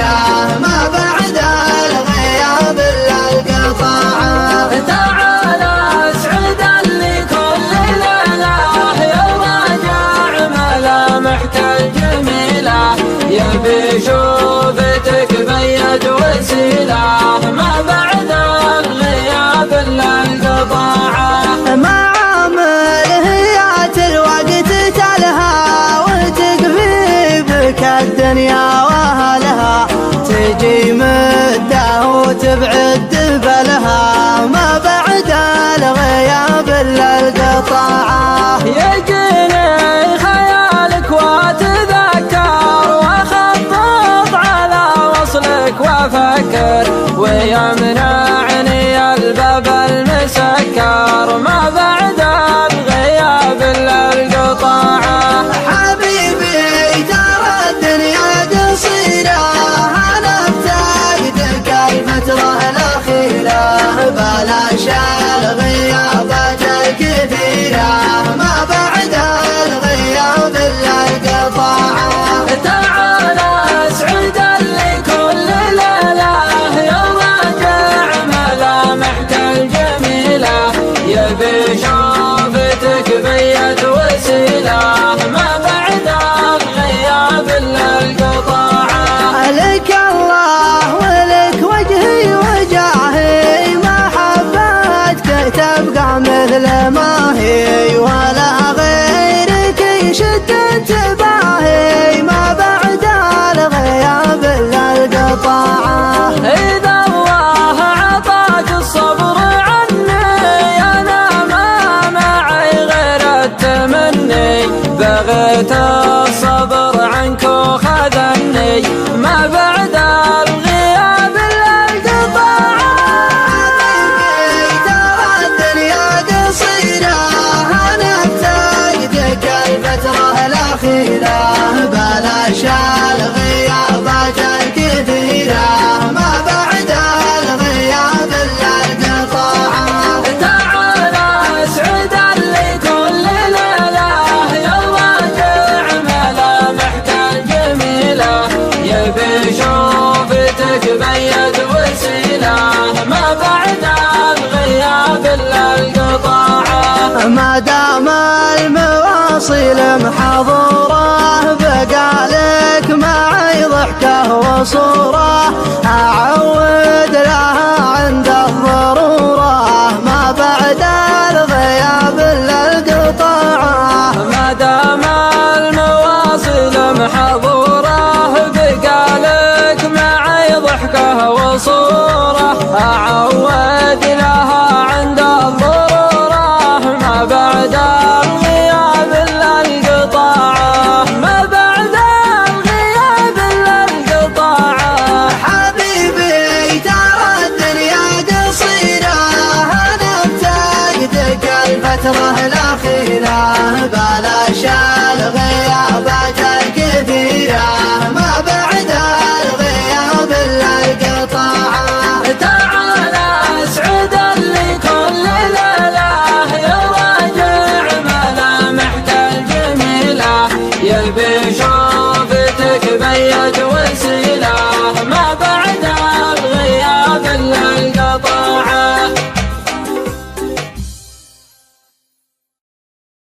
السيرة ما بعد الغياب إلا القطاعة. تعال اسعد لكل ليلة يوم راجع ملامحك الجميلة، يبي شوفتك بيد وسيلة ما بعد الغياب إلا القطاعة. معامل هيات الوقت تلها وتقفي بك الدنيا واهلها، تجي مده وتبعد بلها ما بعد الغياب الا القطاعة. يجيني خيالك واتذكر واخطط على وصلك وافكر، ويمنعني الباب المسكر ما بعد الغياب الا القطاعة. حبيبي ترى الدنيا قصيرة، انا بتاخدك الفترة الأخيرة، بلاش الغيابات الكثيرة ما بعد الغياب إلا القطاعة. تعال اسعد لكل ليلة يوم راجع ملامحك الجميلة، يبي شوفتك بيد وسيلة ما بعد الغياب إلا القطاعة. لك الله ولك وجهي وجاهي، محبتك تبقى مثل ما هي، ولا غيرك يشد انتباهي ما بعد الغياب إلا القطاعة. إذا الله عطاك الصبر عني أنا ما معي غير التمني، بغيت الصبر عنك وخذني ما بعد الغياب إلا القطاعة. حبيبي ترى الدنيا قصيرة، أنا بتاخدك الفترة الأخيرة، بلاش الغيابات الكثيرة ما بعد الغياب إلا القطاعة. تعال اسعد لكل ليلة يوم راجع ملامحك الجميلة، يبي شوفتك بيد وسيلة ما بعد الغياب إلا القطاعة. ما دام المواصيل محظورة، بقالك معي ضحكة وصورة، أعود لها عند الضرورة ما بعد الغياب إلا القطاعة. ما دام المواصل محظورة، بقالك معي ضحكة وصورة، أعود لها عند الضرورة ما بعد الغياب إلا القطاعة. ما بعد الغياب إلا القطاعة. حبيبي ترى الدنيا قصيرة، أنا بتاخدك الفترة الأخيرة، بلاش الغيابات الكثيرة ما بعد الغياب إلا القطاعة. تعال اسعد لكل ليلة يوم راجع ملامحك الجميلة، يبي